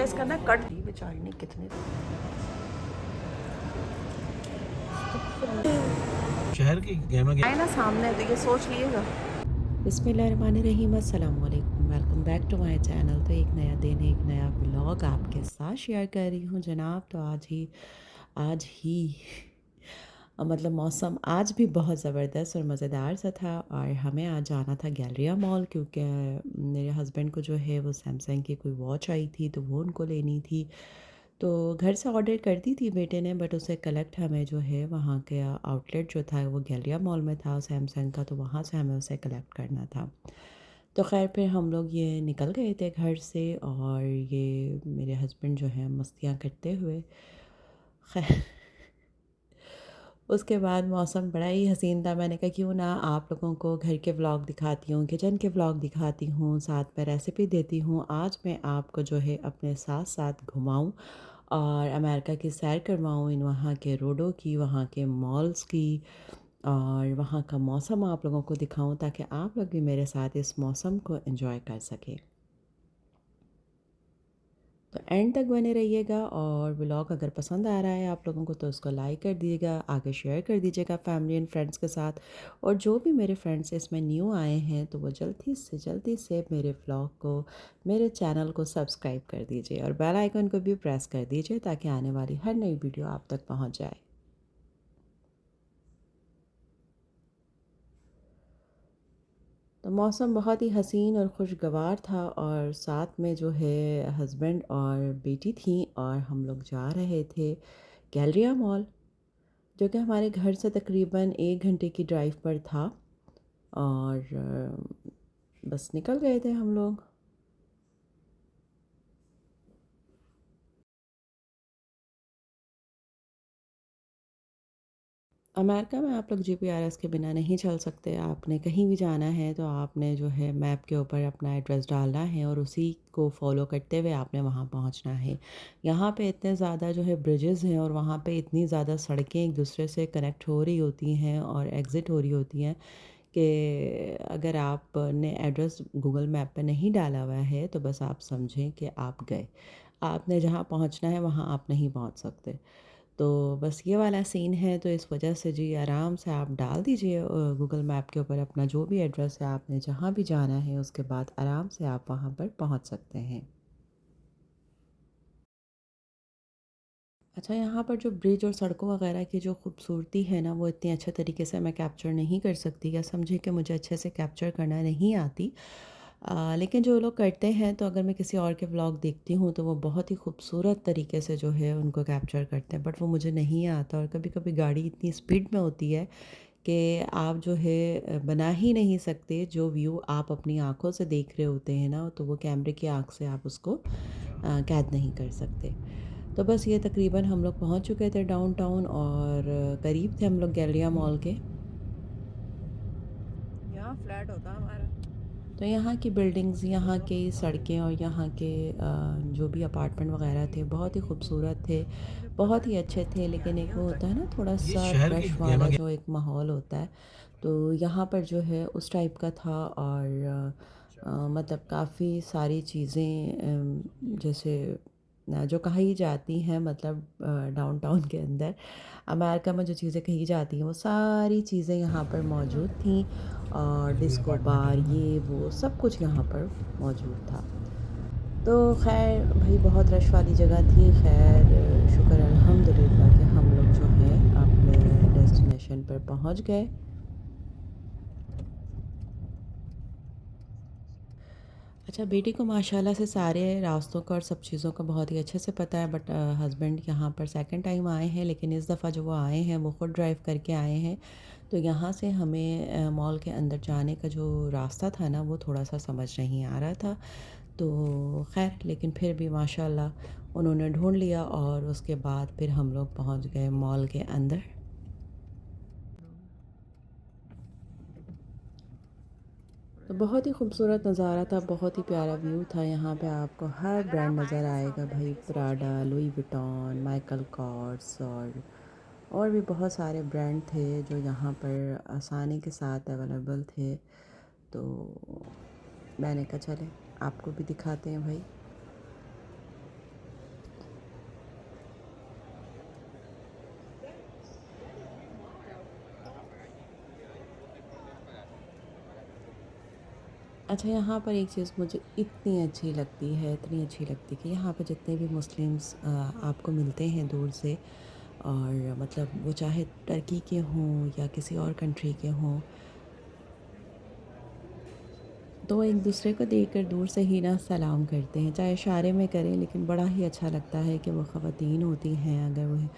इसका ना कट दी बेचारी ने कितने शहर की गेम है। आए ना सामने, तो ये सोच लीजिएगा। बिस्मिल्लाहिर्रहमानिर्रहीम, अस्सलाम वालेकुम, welcome back to my channel. तो एक नया दिन, एक नया व्लॉग आपके साथ शेयर कर रही हूँ जनाब। तो आज ही मतलब मौसम आज भी बहुत ज़बरदस्त और मज़ेदार सा था, और हमें आज जाना था गैलरिया मॉल, क्योंकि मेरे हस्बैंड को जो है वो सैमसंग की कोई वॉच आई थी, तो वो उनको लेनी थी। तो घर से ऑर्डर कर दी थी बेटे ने, बट उसे कलेक्ट हमें जो है वहाँ के आउटलेट जो था वो गैलरिया मॉल में था सैमसंग का, तो वहाँ से हमें उसे कलेक्ट करना था। तो ख़ैर फिर हम लोग ये निकल गए थे घर से, और ये मेरे हस्बैंड जो हैं मस्तियाँ करते हुए। खैर उसके बाद मौसम बड़ा ही हसीन था। मैंने कहा क्यों ना आप लोगों को घर के व्लॉग दिखाती हूँ, किचन के व्लॉग दिखाती हूँ, साथ में रेसिपी देती हूँ। आज मैं आपको जो है अपने साथ साथ घुमाऊँ और अमेरिका की सैर करवाऊँ, इन वहाँ के रोडों की, वहाँ के मॉल्स की, और वहाँ का मौसम आप लोगों को दिखाऊँ, ताकि आप लोग भी मेरे साथ इस मौसम को एंजॉय कर सकें। तो एंड तक बने रहिएगा, और व्लॉग अगर पसंद आ रहा है आप लोगों को तो उसको लाइक कर दीजिएगा, आगे शेयर कर दीजिएगा फैमिली एंड फ्रेंड्स के साथ। और जो भी मेरे फ्रेंड्स इसमें न्यू आए हैं तो वो जल्दी से मेरे व्लॉग को, मेरे चैनल को सब्सक्राइब कर दीजिए, और बेल आइकन को भी प्रेस कर दीजिए, ताकि आने वाली हर नई वीडियो आप तक पहुँच जाए। तो मौसम बहुत ही हसीन और खुशगवार था, और साथ में जो है हस्बैंड और बेटी थी, और हम लोग जा रहे थे गैलरिया मॉल, जो कि हमारे घर से तकरीबन 1 घंटे की ड्राइव पर था। और बस निकल गए थे हम लोग। अमेरिका में आप लोग जीपीआरएस के बिना नहीं चल सकते। आपने कहीं भी जाना है तो आपने जो है मैप के ऊपर अपना एड्रेस डालना है, और उसी को फॉलो करते हुए आपने वहाँ पहुँचना है। यहाँ पे इतने ज़्यादा जो है ब्रिजेज़ हैं, और वहाँ पे इतनी ज़्यादा सड़कें एक दूसरे से कनेक्ट हो रही होती हैं और एग्ज़िट हो रही होती हैं, कि अगर आपने एड्रेस गूगल मैप पे नहीं डाला हुआ है तो बस आप समझें कि आप गए। आपने जहाँ पहुँचना है वहाँ आप नहीं पहुँच सकते। तो बस ये वाला सीन है, तो इस वजह से जी आराम से आप डाल दीजिए गूगल मैप के ऊपर अपना जो भी एड्रेस है, आपने जहाँ भी जाना है, उसके बाद आराम से आप वहाँ पर पहुँच सकते हैं। अच्छा, यहाँ पर जो ब्रिज और सड़कों वगैरह की जो खूबसूरती है ना, वो इतनी अच्छे तरीके से मैं कैप्चर नहीं कर सकती, या समझे कि मुझे अच्छे से कैप्चर करना नहीं आती। लेकिन जो लोग करते हैं, तो अगर मैं किसी और के व्लॉग देखती हूँ तो वो बहुत ही खूबसूरत तरीके से जो है उनको कैप्चर करते हैं, बट वो मुझे नहीं आता। और कभी कभी गाड़ी इतनी स्पीड में होती है कि आप जो है बना ही नहीं सकते। जो व्यू आप अपनी आँखों से देख रहे होते हैं ना, तो वो कैमरे की आँख से आप उसको कैद नहीं कर सकते। तो बस ये तकरीबन हम लोग पहुंच चुके थे डाउनटाउन, और करीब थे हम लोग गैलरिया मॉल के। यहाँ फ्लैट होता हमारा। तो यहाँ की बिल्डिंग्स, यहाँ की सड़कें, और यहाँ के जो भी अपार्टमेंट वगैरह थे बहुत ही खूबसूरत थे, बहुत ही अच्छे थे। लेकिन एक वो होता है ना थोड़ा ये सा शहर की रश गेम वाला है। जो एक माहौल होता है, तो यहाँ पर जो है उस टाइप का था। और मतलब काफ़ी सारी चीज़ें जैसे जो कही जाती हैं, मतलब डाउनटाउन के अंदर अमेरिका में जो चीज़ें कही जाती हैं वो सारी चीज़ें यहाँ पर मौजूद थीं, और डिस्को बार ये वो सब कुछ यहाँ पर मौजूद था। तो ख़ैर भई बहुत रश वाली जगह थी। ख़ैर शुक्र अल्हम्दुलिल्लाह कि हम लोग जो हैं अपने डेस्टिनेशन पर पहुँच गए। अच्छा, बेटी को माशाल्लाह से सारे रास्तों का और सब चीज़ों का बहुत ही अच्छे से पता है, बट हस्बैंड यहाँ पर सेकंड टाइम आए हैं, लेकिन इस दफ़ा जो वो आए हैं वो ख़ुद ड्राइव करके आए हैं। तो यहाँ से हमें मॉल के अंदर जाने का जो रास्ता था ना, वो थोड़ा-सा समझ नहीं आ रहा था। तो ख़ैर लेकिन फिर भी माशाल्लाह उन्होंने ढूँढ लिया, और उसके बाद फिर हम लोग पहुँच गए मॉल के अंदर। तो बहुत ही खूबसूरत नज़ारा था, बहुत ही प्यारा व्यू था। यहाँ पे आपको हर अगर आप ब्रांड आए नज़र ना आएगा सामने, तो भाई, ये सोच प्राडा, लीजिएगा। लुई विटॉन, माइकल कॉर्स, और भी बहुत सारे ब्रांड थे जो यहाँ पर आसानी के साथ अवेलेबल थे। तो मैंने कहा चले आपको भी दिखाते हैं भाई। अच्छा, यहाँ पर एक चीज़ मुझे इतनी अच्छी लगती है, इतनी अच्छी लगती है कि यहाँ पे जितने भी मुस्लिम्स आपको मिलते हैं दूर से, और मतलब वो चाहे टर्की के हों या किसी और कंट्री के हों, तो एक दूसरे को देखकर दूर से ही ना सलाम करते हैं, चाहे इशारे में करें, लेकिन बड़ा ही अच्छा लगता है कि वो ख़वातीन होती हैं, अगर वो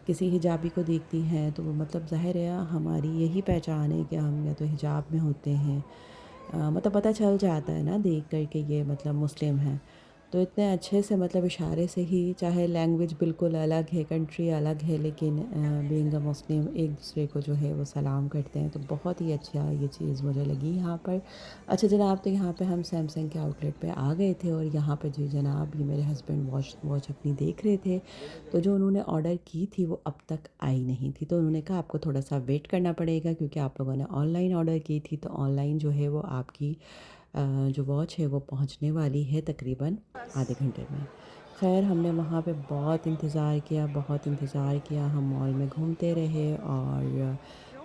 किसी हिजाबी को देखती हैं तो वो मतलब ज़ाहिर है हमारी यही पहचान है कि हम या तो हिजाब में होते हैं। मतलब पता चल जाता है ना देख कर के ये मतलब मुस्लिम हैं। तो इतने अच्छे से मतलब इशारे से ही, चाहे लैंग्वेज बिल्कुल अलग है, कंट्री अलग है, लेकिन बीइंग अ मुस्लिम एक दूसरे को जो है वो सलाम करते हैं, तो बहुत ही अच्छा ये चीज़ मुझे लगी यहाँ पर। अच्छा जनाब, तो यहाँ पे हम सैमसंग के आउटलेट पे आ गए थे, और यहाँ पे जी जनाब, ये मेरे हस्बैंड वॉच वॉच अपनी देख रहे थे। तो जो उन्होंने ऑर्डर की थी वो अब तक आई नहीं थी, तो उन्होंने कहा आपको थोड़ा सा वेट करना पड़ेगा, क्योंकि आप लोगों ने ऑनलाइन ऑर्डर की थी, तो ऑनलाइन जो है वो आपकी जो वॉच है वो पहुंचने वाली है तकरीबन आधे घंटे में। खैर हमने वहाँ पे बहुत इंतज़ार किया, बहुत इंतज़ार किया, हम मॉल में घूमते रहे, और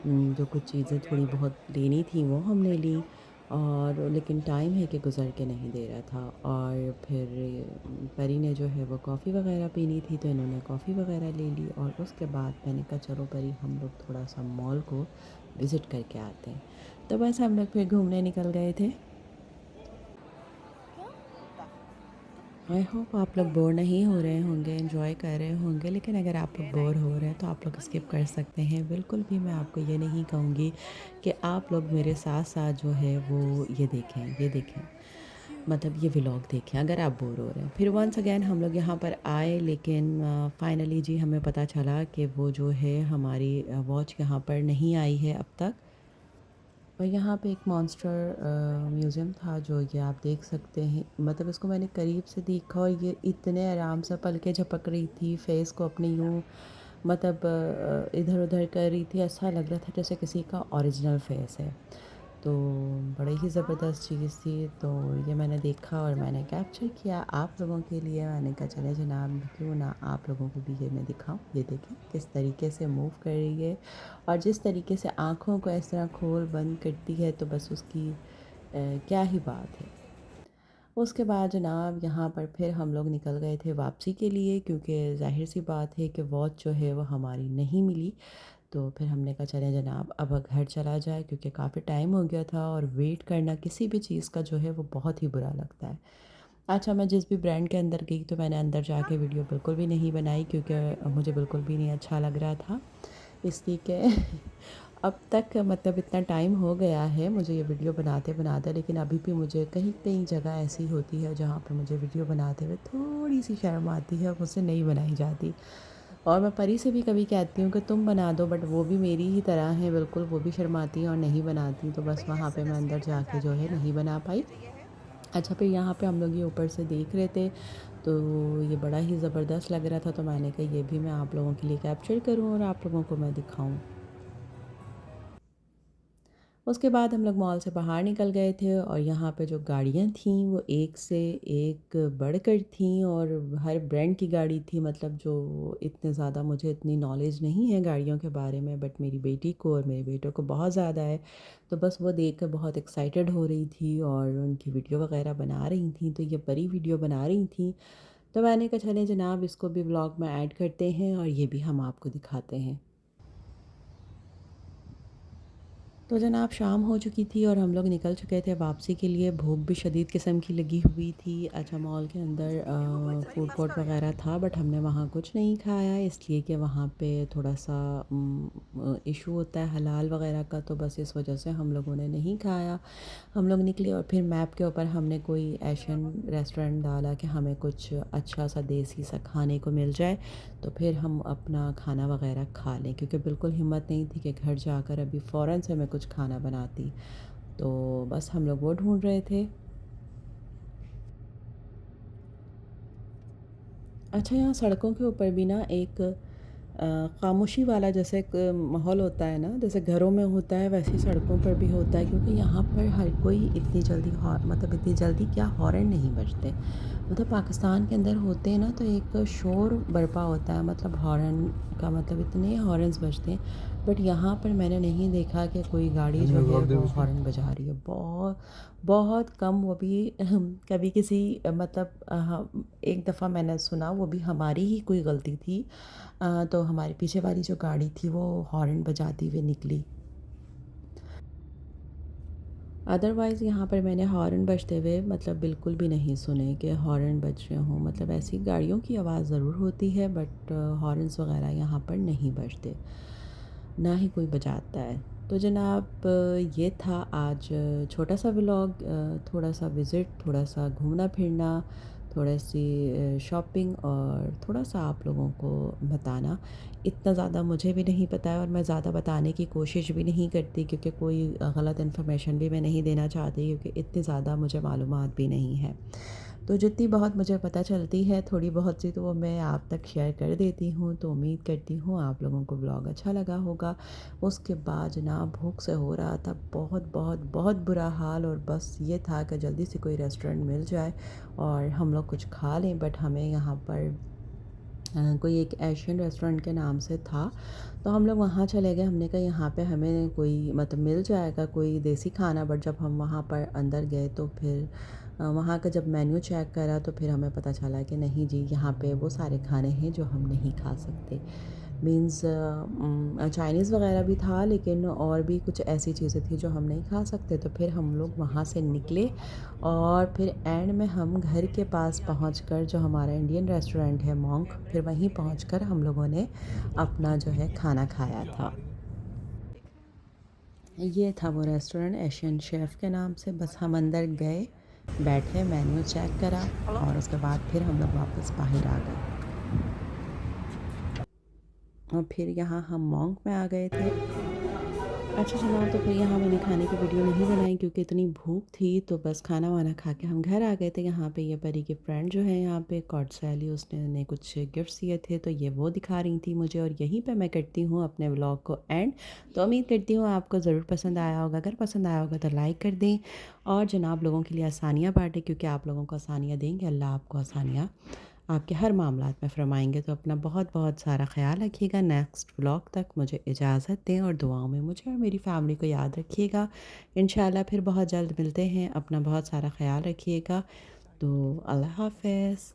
जो कुछ चीज़ें थोड़ी बहुत लेनी थी वो हमने ली, और लेकिन टाइम है कि गुज़र के नहीं दे रहा था। और फिर परी ने जो है वो कॉफ़ी वग़ैरह पीनी थी, तो इन्होंने कॉफ़ी वग़ैरह ले ली, और उसके बाद मैंने कहा चलो परी हम लोग थोड़ा सा मॉल को विज़िट करके आते हैं। तो बस हम लोग फिर घूमने निकल गए थे। आई होप आप लोग बोर नहीं हो रहे होंगे, एंजॉय कर रहे होंगे, लेकिन अगर आप लोग बोर हो रहे हैं तो आप लोग स्किप कर सकते हैं। बिल्कुल भी मैं आपको ये नहीं कहूँगी कि आप लोग मेरे साथ साथ जो है वो ये देखें, मतलब ये व्लॉग देखें अगर आप बोर हो रहे हैं। फिर वंस अगेन हम लोग यहाँ पर आए, लेकिन फाइनली जी हमें पता चला कि वो जो है हमारी वॉच यहाँ पर नहीं आई है अब तक। और यहाँ पे एक मॉन्स्टर म्यूज़ियम था, जो ये आप देख सकते हैं, मतलब इसको मैंने करीब से देखा, और ये इतने आराम से पलकें झपक रही थी, फेस को अपने यूँ मतलब इधर उधर कर रही थी, ऐसा लग रहा था जैसे किसी का ओरिजिनल फेस है। तो बड़ी ही ज़बरदस्त चीज़ थी, तो ये मैंने देखा और मैंने कैप्चर किया आप लोगों के लिए। मैंने कहा चले जनाब, क्यों ना आप लोगों को भी ये मैं दिखाऊं। ये देखें किस तरीके से मूव कर रही है, और जिस तरीके से आँखों को इस तरह खोल बंद करती है, तो बस उसकी क्या ही बात है। उसके बाद जनाब यहाँ पर फिर हम लोग निकल गए थे वापसी के लिए, क्योंकि ज़ाहिर सी बात है कि वॉच जो है वो हमारी नहीं मिली। तो फिर हमने कहा चलें जनाब अब घर चला जाए, क्योंकि काफ़ी टाइम हो गया था, और वेट करना किसी भी चीज़ का जो है वो बहुत ही बुरा लगता है। अच्छा, मैं जिस भी ब्रांड के अंदर गई तो मैंने अंदर जाके वीडियो बिल्कुल भी नहीं बनाई, क्योंकि मुझे बिल्कुल भी नहीं अच्छा लग रहा था, इसलिए कि अब तक मतलब इतना टाइम हो गया है मुझे ये वीडियो बनाते बनाते, लेकिन अभी भी मुझे कहीं कहीं जगह ऐसी होती है जहाँ पर मुझे वीडियो बनाते हुए थोड़ी सी शर्म आती है, और मुझसे नहीं बनाई जाती। और मैं परी से भी कभी कहती हूँ कि तुम बना दो, बट वो भी मेरी ही तरह है बिल्कुल, वो भी शर्माती है और नहीं बनाती, तो बस वहाँ पे मैं अंदर जाके जो है नहीं बना पाई। अच्छा, फिर यहाँ पे हम लोग ये ऊपर से देख रहे थे, तो ये बड़ा ही ज़बरदस्त लग रहा था, तो मैंने कहा ये भी मैं आप लोगों के लिए कैप्चर करूँ और आप लोगों को मैं दिखाऊँ। उसके बाद हम लोग मॉल से बाहर निकल गए थे, और यहाँ पे जो गाड़ियाँ थीं वो एक से एक बढ़कर थीं, और हर ब्रांड की गाड़ी थी। मतलब जो इतने ज़्यादा मुझे इतनी नॉलेज नहीं है गाड़ियों के बारे में, बट मेरी बेटी को और मेरे बेटों को बहुत ज़्यादा है, तो बस वो देख कर बहुत एक्साइटेड हो रही थी, और उनकी वीडियो वगैरह बना रही थी, तो ये बड़ी वीडियो बना रही थी। तो मैंने कहा चले जनाब इसको भी व्लॉग में ऐड करते हैं, और ये भी हम आपको दिखाते हैं। तो जनाब शाम हो चुकी थी, और हम लोग निकल चुके थे वापसी के लिए। भूख भी शदीद किस्म की लगी हुई थी। अच्छा, मॉल के अंदर फूड कोर्ट वगैरह था, बट हमने वहाँ कुछ नहीं खाया, इसलिए कि वहाँ पे थोड़ा सा इशू होता है हलाल वगैरह का, तो बस इस वजह से हम लोगों ने नहीं खाया। हम लोग निकले, और फिर मैप के ऊपर हमने कोई एशियन रेस्टोरेंट डाला कि हमें कुछ अच्छा सा देसी सा खाने को मिल जाए, तो फिर हम अपना खाना वगैरह खा लें, क्योंकि बिल्कुल हिम्मत नहीं थी कि घर जाकर अभी फ़ौरन से मैं कुछ खाना बनाती। तो बस हम लोग वो ढूंढ रहे थे। अच्छा, यहाँ सड़कों के ऊपर भी ना एक खामोशी वाला जैसे एक माहौल होता है ना, जैसे घरों में होता है वैसे ही सड़कों पर भी होता है, क्योंकि यहाँ पर हर कोई इतनी जल्दी मतलब इतनी जल्दी क्या हॉर्न नहीं बजते। मतलब पाकिस्तान के अंदर होते हैं ना, तो एक शोर बरपा होता है, मतलब हॉर्न का मतलब इतने हॉर्न्स बजते हैं। बट यहाँ पर मैंने नहीं देखा कि कोई गाड़ी जो है वो हॉर्न बजा रही है। बहुत बहुत कम, वो भी कभी किसी मतलब एक दफ़ा मैंने सुना, वो भी हमारी ही कोई गलती थी। तो हमारे पीछे वाली जो गाड़ी थी वो हॉर्न बजाती हुई निकली। अदरवाइज़ यहाँ पर मैंने हॉर्न बजते हुए मतलब बिल्कुल भी नहीं सुने कि हॉर्न बज रहे हों। मतलब ऐसी गाड़ियों की आवाज़ ज़रूर होती है, बट हॉर्न्स वगैरह यहाँ पर नहीं बजते, ना ही कोई बजाता है। तो जनाब ये था आज छोटा सा व्लॉग, थोड़ा सा विज़िट, थोड़ा सा घूमना फिरना, थोड़ा सी शॉपिंग और थोड़ा सा आप लोगों को बताना। इतना ज़्यादा मुझे भी नहीं पता है और मैं ज़्यादा बताने की कोशिश भी नहीं करती, क्योंकि कोई गलत इन्फॉर्मेशन भी मैं नहीं देना चाहती, क्योंकि इतनी ज़्यादा मुझे मालूमात भी नहीं है। तो जितनी बहुत मुझे पता चलती है थोड़ी बहुत सी, तो वो मैं आप तक शेयर कर देती हूँ। तो उम्मीद करती हूँ आप लोगों को व्लॉग अच्छा लगा होगा। उसके बाद जनाब भूख से हो रहा था बहुत बहुत बहुत बुरा हाल, और बस ये था कि जल्दी से कोई रेस्टोरेंट मिल जाए और हम लोग कुछ खा लें। बट हमें यहाँ पर कोई एक एशियन रेस्टोरेंट के नाम से था, तो हम लोग वहाँ चले गए। हमने कहा यहाँ पे हमें कोई मतलब मिल जाएगा कोई देसी खाना। बट जब हम वहाँ पर अंदर गए तो फिर वहाँ का जब मेन्यू चेक करा तो फिर हमें पता चला कि नहीं जी, यहाँ पे वो सारे खाने हैं जो हम नहीं खा सकते। मीन्स चाइनीज़ वगैरह भी था, लेकिन और भी कुछ ऐसी चीज़ें थी जो हम नहीं खा सकते। तो फिर हम लोग वहाँ से निकले और फिर एंड में हम घर के पास पहुँचकर, जो हमारा इंडियन रेस्टोरेंट है मॉन्क, फिर वहीं पहुँचकर हम लोगों ने अपना जो है खाना खाया था। ये था वो रेस्टोरेंट एशियन शेफ़ के नाम से। बस हम अंदर गए, बैठे, मेन्यू चेक करा और उसके बाद फिर हम लोग वापस बाहर आ गए। और फिर यहाँ हम मॉन्क में आ गए थे। अच्छा जनाब, तो फिर यहाँ मैंने खाने की वीडियो नहीं बनाई क्योंकि इतनी भूख थी। तो बस खाना वाना खा के हम घर आ गए थे। यहाँ पे ये परी की फ्रेंड जो है यहाँ पे कॉट सैली, उसने कुछ गिफ्ट्स दिए थे, तो ये वो दिखा रही थी मुझे। और यहीं पे मैं करती हूँ अपने व्लॉग को एंड। तो उम्मीद करती हूँ आपको ज़रूर पसंद आया होगा। अगर पसंद आया होगा तो लाइक कर दें और जनाब लोगों के लिए आसानियाँ बाँटें, क्योंकि आप लोगों को आसानियाँ देंगे अल्लाह आपको आसानियाँ आपके हर मामलात में फ़रमाएँगे। तो अपना बहुत बहुत सारा ख़्याल रखिएगा। नेक्स्ट व्लॉग तक मुझे इजाज़त दें और दुआओं में मुझे और मेरी फ़ैमिली को याद रखिएगा। इंशाल्लाह फिर बहुत जल्द मिलते हैं। अपना बहुत सारा ख़्याल रखिएगा। तो अल्लाह हाफ़िज़।